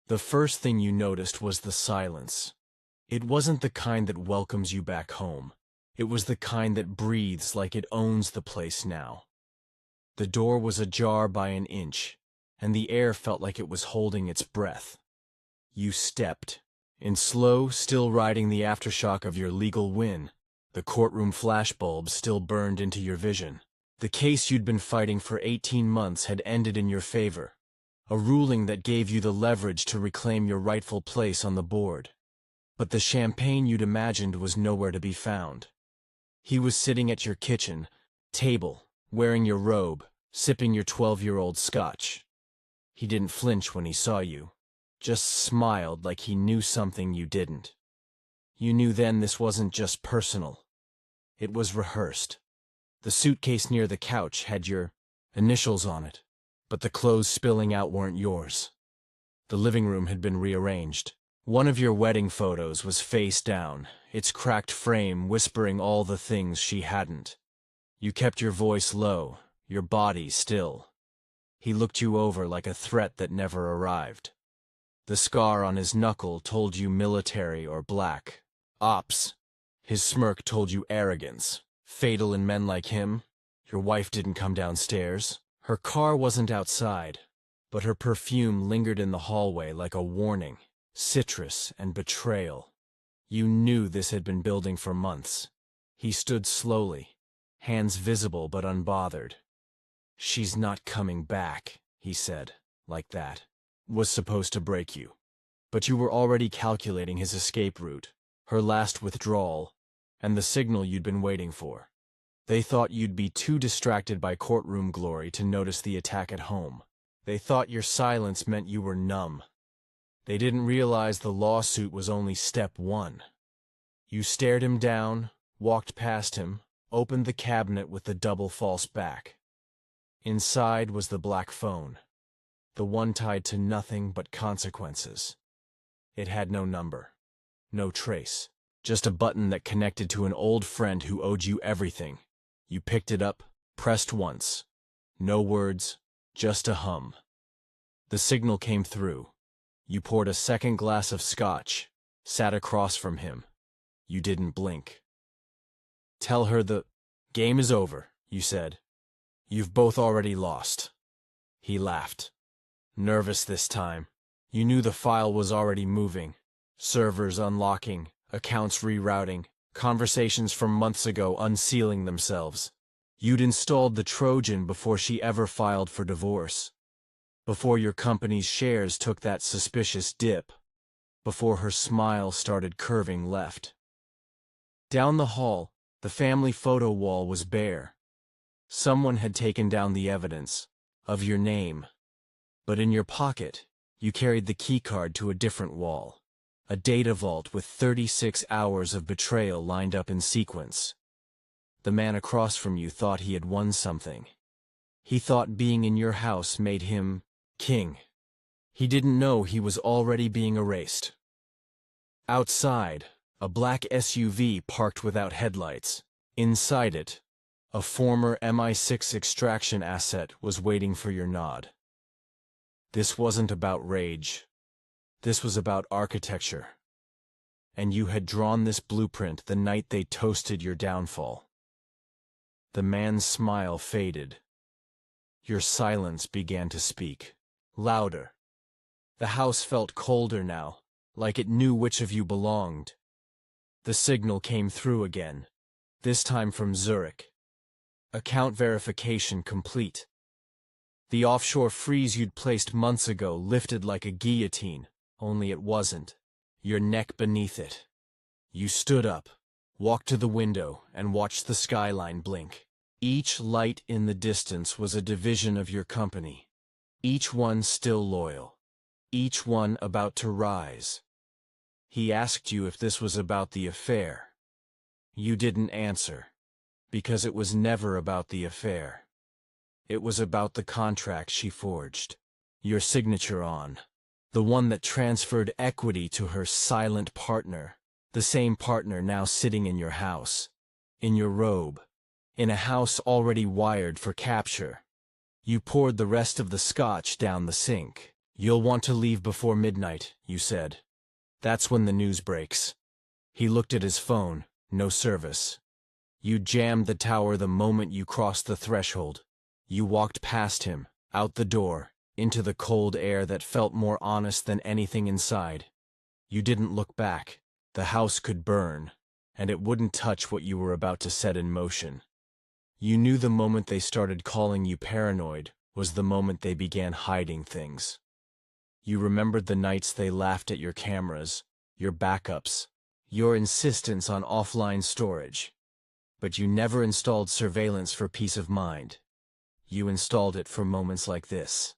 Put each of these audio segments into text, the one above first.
The first thing you noticed was the silence. It wasn't the kind that welcomes you back home. It was the kind that breathes like it owns the place now. The door was ajar by an inch, and the air felt like it was holding its breath. You stepped, in slow, still riding the aftershock of your legal win. The courtroom flashbulbs still burned into your vision. The case you'd been fighting for 18 months had ended in your favor, a ruling that gave you the leverage to reclaim your rightful place on the board. But the champagne you'd imagined was nowhere to be found. He was sitting at your kitchen table, wearing your robe, sipping your 12-year-old scotch. He didn't flinch when he saw you, just smiled like he knew something you didn't. You knew then this wasn't just personal. It was rehearsed. The suitcase near the couch had your initials on it, but the clothes spilling out weren't yours. The living room had been rearranged. One of your wedding photos was face down, its cracked frame whispering all the things she hadn't. You kept your voice low, your body still. He looked you over like a threat that never arrived. The scar on his knuckle told you military or black. Ops. His smirk told you arrogance. Fatal in men like him. Your wife didn't come downstairs. Her car wasn't outside, but her perfume lingered in the hallway like a warning. Citrus and betrayal. You knew this had been building for months. He stood slowly, hands visible but unbothered. "She's not coming back," he said, like that. Was supposed to break you. But you were already calculating his escape route, her last withdrawal, and the signal you'd been waiting for. They thought you'd be too distracted by courtroom glory to notice the attack at home. They thought your silence meant you were numb. They didn't realize the lawsuit was only step one. You stared him down, walked past him, opened the cabinet with the double false back. Inside was the black phone, the one tied to nothing but consequences. It had no number, no trace, just a button that connected to an old friend who owed you everything. You picked it up, pressed once. No words, just a hum. The signal came through. You poured a second glass of scotch, sat across from him. You didn't blink. "Tell her the game is over," you said. "You've both already lost." He laughed. Nervous this time. You knew the file was already moving. Servers unlocking, accounts rerouting, conversations from months ago unsealing themselves. You'd installed the Trojan before she ever filed for divorce. Before your company's shares took that suspicious dip. Before her smile started curving left. Down the hall, the family photo wall was bare. Someone had taken down the evidence of your name. But in your pocket, you carried the keycard to a different wall. A data vault with 36 hours of betrayal lined up in sequence. The man across from you thought he had won something. He thought being in your house made him king. He didn't know he was already being erased. Outside, a black SUV parked without headlights. Inside it, a former MI6 extraction asset was waiting for your nod. This wasn't about rage. This was about architecture. And you had drawn this blueprint the night they toasted your downfall. The man's smile faded. Your silence began to speak. Louder. The house felt colder now, like it knew which of you belonged. The signal came through again, this time from Zurich. Account verification complete. The offshore freeze you'd placed months ago lifted like a guillotine, only it wasn't. Your neck beneath it. You stood up, walked to the window, and watched the skyline blink. Each light in the distance was a division of your company. Each one still loyal. Each one about to rise. He asked you if this was about the affair. You didn't answer, because it was never about the affair. It was about the contract she forged, your signature on, the one that transferred equity to her silent partner, the same partner now sitting in your house, in your robe, in a house already wired for capture. You poured the rest of the scotch down the sink. You'll want to leave before midnight, you said. That's when the news breaks. He looked at his phone, no service. You jammed the tower the moment you crossed the threshold. You walked past him, out the door, into the cold air that felt more honest than anything inside. You didn't look back. The house could burn, and it wouldn't touch what you were about to set in motion. You knew the moment they started calling you paranoid was the moment they began hiding things. You remembered the nights they laughed at your cameras, your backups, your insistence on offline storage. But you never installed surveillance for peace of mind. You installed it for moments like this.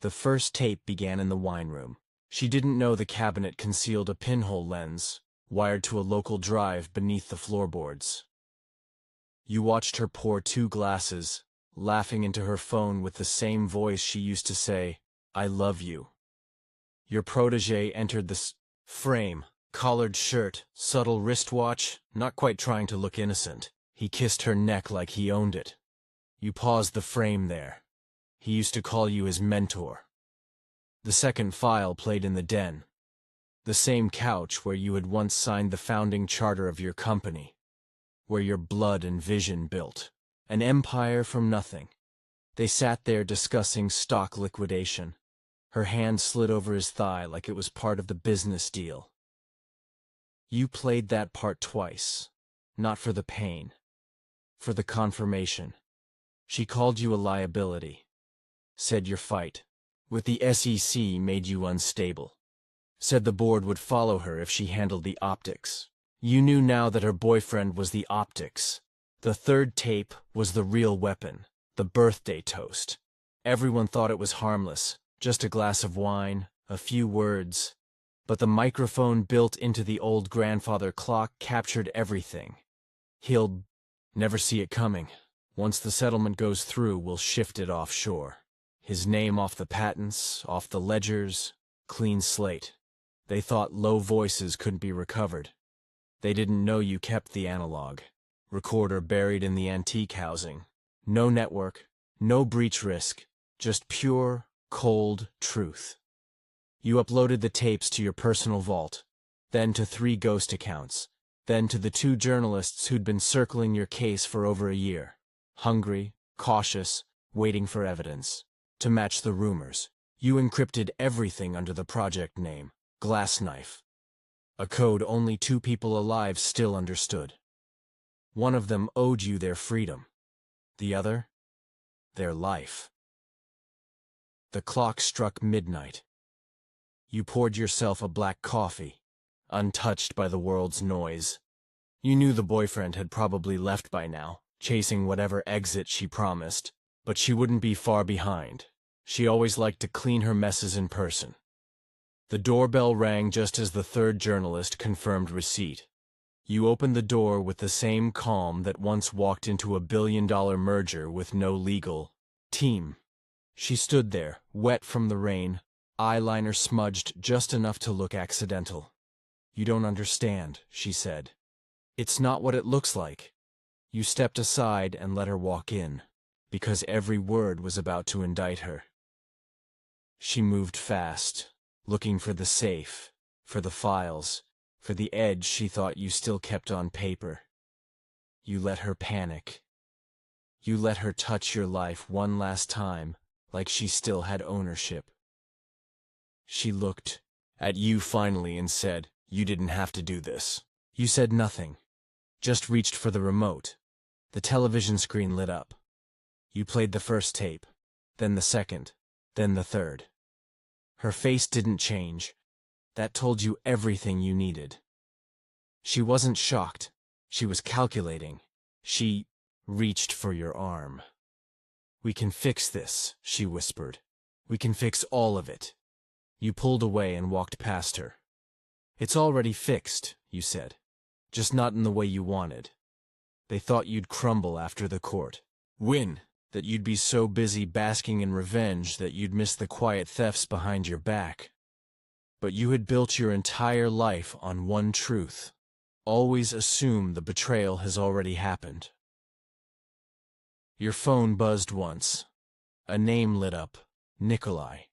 The first tape began in the wine room. She didn't know the cabinet concealed a pinhole lens, wired to a local drive beneath the floorboards. You watched her pour 2 glasses, laughing into her phone with the same voice she used to say, "I love you." Your protégé entered the frame, collared shirt, subtle wristwatch, not quite trying to look innocent. He kissed her neck like he owned it. You paused the frame there. He used to call you his mentor. The second file played in the den. The same couch where you had once signed the founding charter of your company. Where your blood and vision built. An empire from nothing. They sat there discussing stock liquidation. Her hand slid over his thigh like it was part of the business deal. You played that part twice. Not for the pain. For the confirmation. She called you a liability. Said your fight with the SEC made you unstable. Said the board would follow her if she handled the optics. You knew now that her boyfriend was the optics. The third tape was the real weapon, the birthday toast. Everyone thought it was harmless, just a glass of wine, a few words. But the microphone built into the old grandfather clock captured everything. He'll never see it coming. Once the settlement goes through, we'll shift it offshore. His name off the patents, off the ledgers, clean slate. They thought low voices couldn't be recovered. They didn't know you kept the analog. Recorder buried in the antique housing. No network, no breach risk, just pure, cold truth. You uploaded the tapes to your personal vault, then to 3 ghost accounts, then to the 2 journalists who'd been circling your case for over a year. Hungry, cautious, waiting for evidence. To match the rumors, you encrypted everything under the project name, Glass Knife. A code only 2 people alive still understood. One of them owed you their freedom. The other, their life. The clock struck midnight. You poured yourself a black coffee, untouched by the world's noise. You knew the boyfriend had probably left by now, chasing whatever exit she promised, but she wouldn't be far behind. She always liked to clean her messes in person. The doorbell rang just as the 3rd journalist confirmed receipt. You opened the door with the same calm that once walked into a billion-dollar merger with no legal team. She stood there, wet from the rain, eyeliner smudged just enough to look accidental. "You don't understand," she said. "It's not what it looks like." You stepped aside and let her walk in, because every word was about to indict her. She moved fast, looking for the safe, for the files, for the edge she thought you still kept on paper. You let her panic. You let her touch your life one last time, like she still had ownership. She looked at you finally and said, "You didn't have to do this." You said nothing, just reached for the remote. The television screen lit up. You played the first tape, then the second, then the third. Her face didn't change. That told you everything you needed. She wasn't shocked. She was calculating. She reached for your arm. "We can fix this," she whispered. "We can fix all of it." You pulled away and walked past her. "It's already fixed," you said. "Just not in the way you wanted. They thought you'd crumble after the court. Win. That you'd be so busy basking in revenge that you'd miss the quiet thefts behind your back. But you had built your entire life on one truth. Always assume the betrayal has already happened." Your phone buzzed once. A name lit up. Nikolai.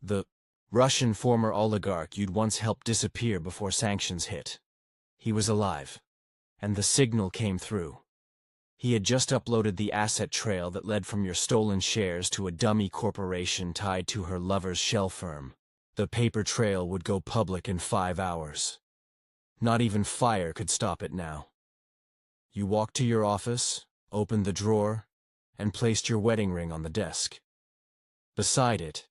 The Russian former oligarch you'd once helped disappear before sanctions hit. He was alive, and the signal came through. He had just uploaded the asset trail that led from your stolen shares to a dummy corporation tied to her lover's shell firm. The paper trail would go public in 5 hours. Not even fire could stop it now. You walked to your office, opened the drawer, and placed your wedding ring on the desk. Beside it,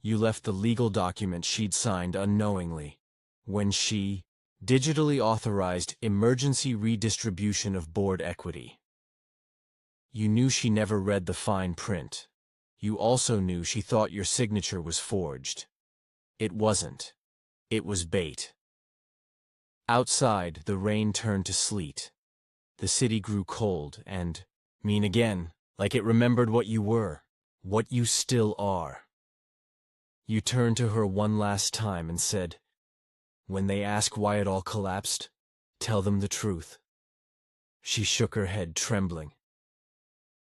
you left the legal document she'd signed unknowingly when she digitally authorized emergency redistribution of board equity. You knew she never read the fine print. You also knew she thought your signature was forged. It wasn't. It was bait. Outside, the rain turned to sleet. The city grew cold and mean again, like it remembered what you were, what you still are. You turned to her one last time and said, "When they ask why it all collapsed, tell them the truth." She shook her head, trembling.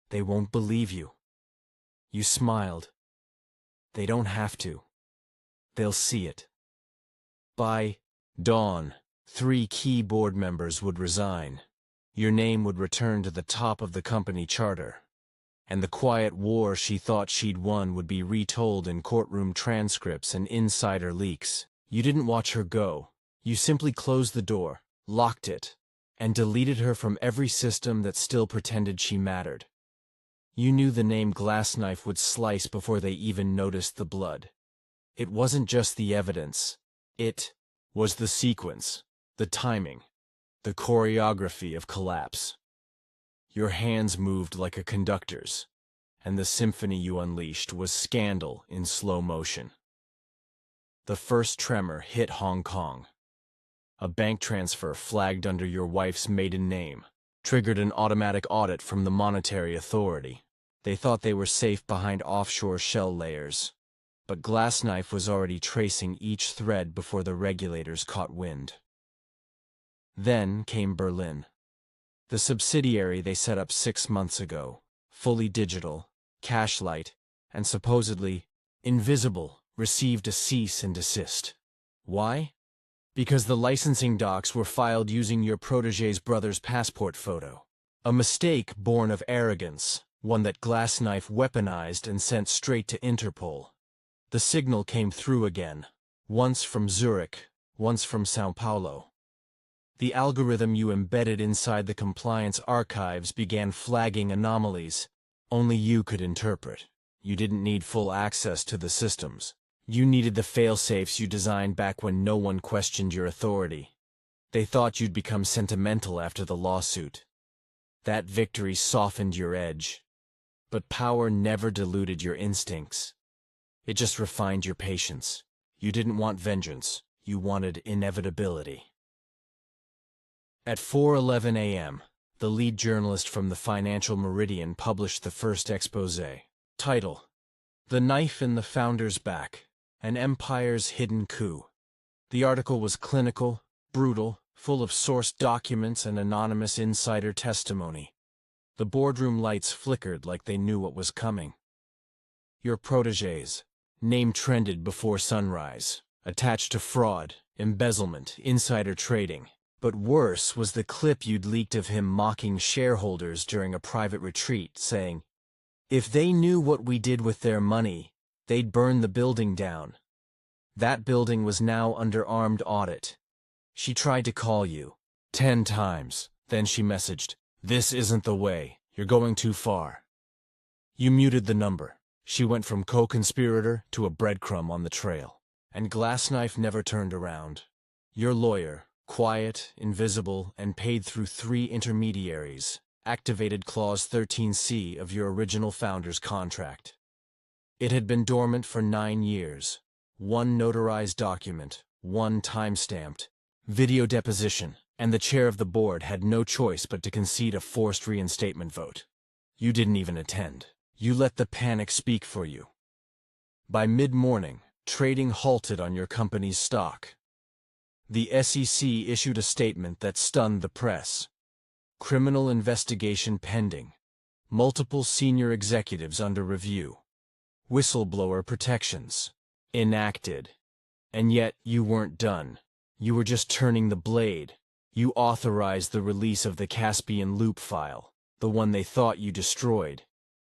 "They won't believe you." You smiled. "They don't have to. They'll see it." By dawn, 3 key board members would resign. Your name would return to the top of the company charter. And the quiet war she thought she'd won would be retold in courtroom transcripts and insider leaks. You didn't watch her go. You simply closed the door, locked it, and deleted her from every system that still pretended she mattered. You knew the name Glassknife would slice before they even noticed the blood. It wasn't just the evidence. It was the sequence, the timing, the choreography of collapse. Your hands moved like a conductor's, and the symphony you unleashed was scandal in slow motion. The first tremor hit Hong Kong. A bank transfer flagged under your wife's maiden name triggered an automatic audit from the Monetary Authority. They thought they were safe behind offshore shell layers, but Glassknife was already tracing each thread before the regulators caught wind. Then came Berlin. The subsidiary they set up 6 months ago, fully digital, cash-light, and supposedly invisible, received a cease and desist. Why? Because the licensing docs were filed using your protégé's brother's passport photo. A mistake born of arrogance, one that Glassknife weaponized and sent straight to Interpol. The signal came through again, once from Zurich, once from São Paulo. The algorithm you embedded inside the compliance archives began flagging anomalies only you could interpret. You didn't need full access to the systems. You needed the fail-safes you designed back when no one questioned your authority. They thought you'd become sentimental after the lawsuit. That victory softened your edge. But power never diluted your instincts. It just refined your patience. You didn't want vengeance. You wanted inevitability. At 4:11 a.m., the lead journalist from the Financial Meridian published the first exposé. Title: "The Knife in the Founder's Back, An Empire's Hidden Coup." The article was clinical, brutal, full of sourced documents and anonymous insider testimony. The boardroom lights flickered like they knew what was coming. Your protégé's name trended before sunrise, attached to fraud, embezzlement, insider trading. But worse was the clip you'd leaked of him mocking shareholders during a private retreat, saying, "If they knew what we did with their money, they'd burn the building down." That building was now under armed audit. She tried to call you 10 times. Then she messaged, "This isn't the way. You're going too far." You muted the number. She went from co-conspirator to a breadcrumb on the trail. And Glassknife never turned around. Your lawyer, quiet, invisible, and paid through 3 intermediaries, activated Clause 13C of your original founder's contract. It had been dormant for 9 years. 1 notarized document, 1 time-stamped, video deposition, and the chair of the board had no choice but to concede a forced reinstatement vote. You didn't even attend. You let the panic speak for you. By mid-morning, trading halted on your company's stock. The SEC issued a statement that stunned the press. Criminal investigation pending. Multiple senior executives under review. whistleblower protections. Enacted. And yet, you weren't done. You were just turning the blade. You authorized the release of the Caspian Loop file, the one they thought you destroyed.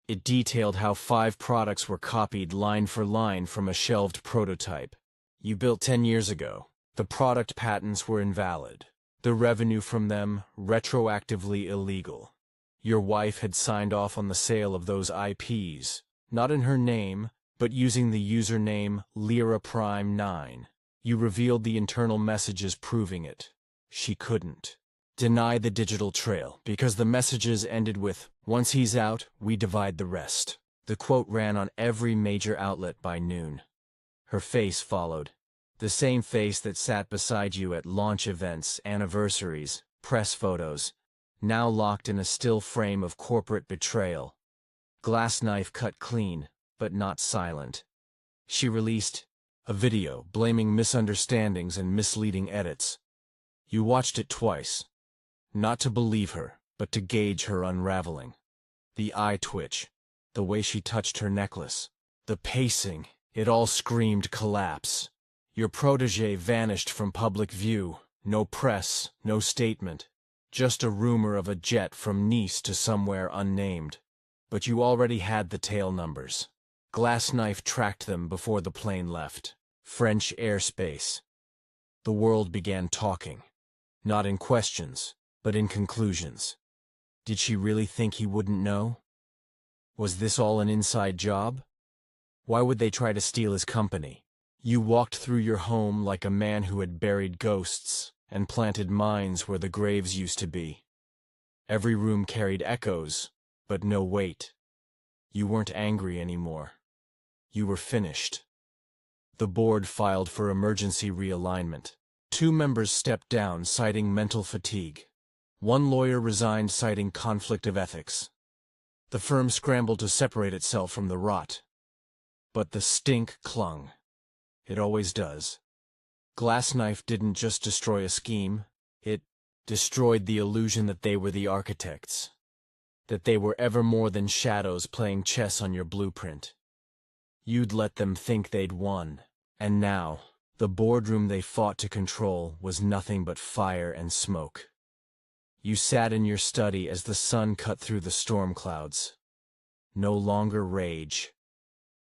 It detailed how 5 products were copied line for line from a shelved prototype you built 10 years ago. The product patents were invalid. The revenue from them retroactively illegal. Your wife had signed off on the sale of those IPs, not in her name, but using the username Lyra Prime 9. You revealed the internal messages proving it. She couldn't deny the digital trail because the messages ended with, "Once he's out, we divide the rest." The quote ran on every major outlet by noon. Her face followed. The same face that sat beside you at launch events, anniversaries, press photos, now locked in a still frame of corporate betrayal. Glass knife cut clean, but not silent. She released a video blaming misunderstandings and misleading edits. You watched it twice. Not to believe her, but to gauge her unraveling. The eye twitch, the way she touched her necklace, the pacing, it all screamed collapse. Your protégé vanished from public view. No press, no statement. Just a rumor of a jet from Nice to somewhere unnamed. But you already had the tail numbers. Glass knife tracked them before the plane left. French airspace. The world began talking. Not in questions, but in conclusions. Did she really think he wouldn't know? Was this all an inside job? Why would they try to steal his company? You walked through your home like a man who had buried ghosts and planted mines where the graves used to be. Every room carried echoes, but no weight. You weren't angry anymore. You were finished. The board filed for emergency realignment. 2 members stepped down, citing mental fatigue. 1 lawyer resigned, citing conflict of ethics. The firm scrambled to separate itself from the rot. But the stink clung. It always does. Glass knife didn't just destroy a scheme, it destroyed the illusion that they were the architects. That they were ever more than shadows playing chess on your blueprint. You'd let them think they'd won. And now, the boardroom they fought to control was nothing but fire and smoke. You sat in your study as the sun cut through the storm clouds. No longer rage,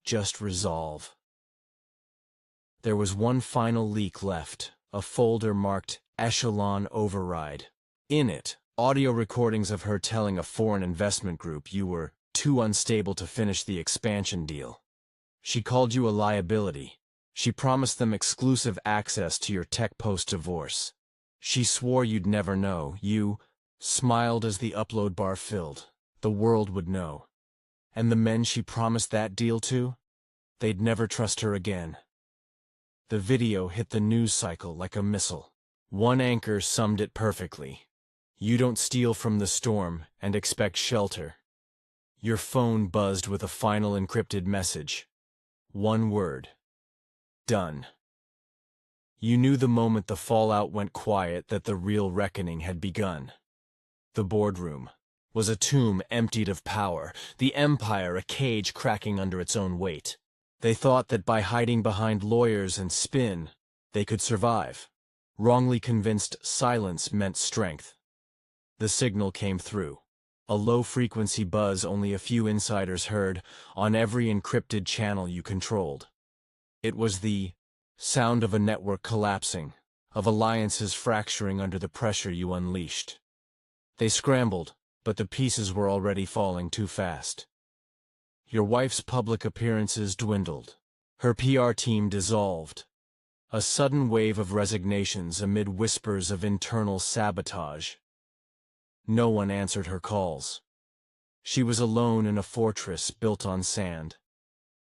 just resolve. There was one final leak left, a folder marked Echelon Override. In it, audio recordings of her telling a foreign investment group you were too unstable to finish the expansion deal. She called you a liability. She promised them exclusive access to your tech post-divorce. She swore you'd never know. You smiled as the upload bar filled. The world would know. And the men she promised that deal to? They'd never trust her again. The video hit the news cycle like a missile. One anchor summed it perfectly. You don't steal from the storm and expect shelter. Your phone buzzed with a final encrypted message. 1 word. Done. You knew the moment the fallout went quiet that the real reckoning had begun. The boardroom was a tomb emptied of power, the empire a cage cracking under its own weight. They thought that by hiding behind lawyers and spin, they could survive. Wrongly convinced silence meant strength. The signal came through. A low-frequency buzz only a few insiders heard on every encrypted channel you controlled. It was the sound of a network collapsing, of alliances fracturing under the pressure you unleashed. They scrambled, but the pieces were already falling too fast. Your wife's public appearances dwindled. Her PR team dissolved. A sudden wave of resignations amid whispers of internal sabotage. No one answered her calls. She was alone in a fortress built on sand.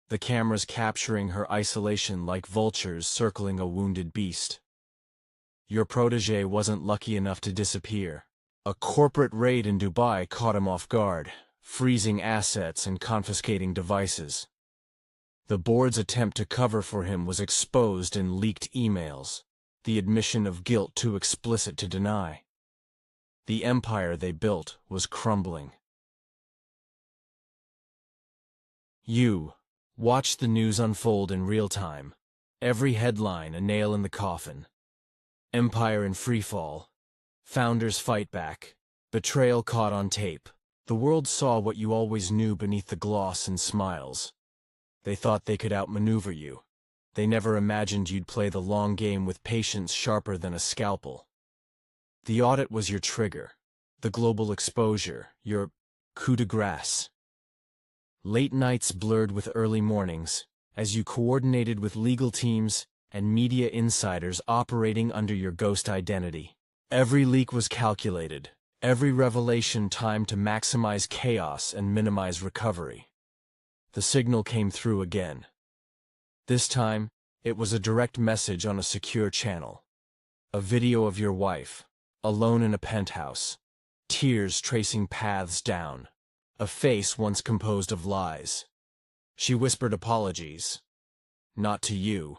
The cameras capturing her isolation like vultures circling a wounded beast. Your protégé wasn't lucky enough to disappear. A corporate raid in Dubai caught him off guard, freezing assets and confiscating devices. The board's attempt to cover for him was exposed in leaked emails, the admission of guilt too explicit to deny. The empire they built was crumbling. You, Watch the news unfold in real time. Every headline a nail in the coffin. Empire in freefall. Founders fight back. Betrayal caught on tape. The world saw what you always knew beneath the gloss and smiles. They thought they could outmaneuver you. They never imagined you'd play the long game with patience sharper than a scalpel. The audit was your trigger. The global exposure, your coup de grace. Late nights blurred with early mornings, as you coordinated with legal teams and media insiders operating under your ghost identity. Every leak was calculated, every revelation timed to maximize chaos and minimize recovery. The signal came through again. This time, it was a direct message on a secure channel. A video of your wife, alone in a penthouse, tears tracing paths down, a face once composed of lies. She whispered apologies, not to you,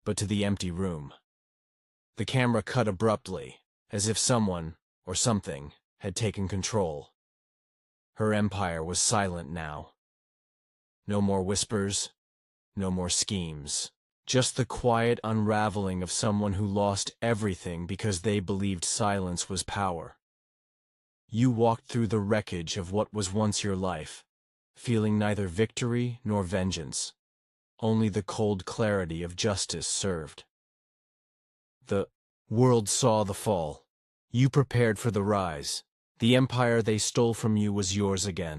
but to the empty room. The camera cut abruptly, as if someone, or something, had taken control. Her empire was silent now. No more whispers, no more schemes. Just the quiet unraveling of someone who lost everything because they believed silence was power. You walked through the wreckage of what was once your life, feeling neither victory nor vengeance. Only the cold clarity of justice served. The world saw the fall. You prepared for the rise. The empire they stole from you was yours again.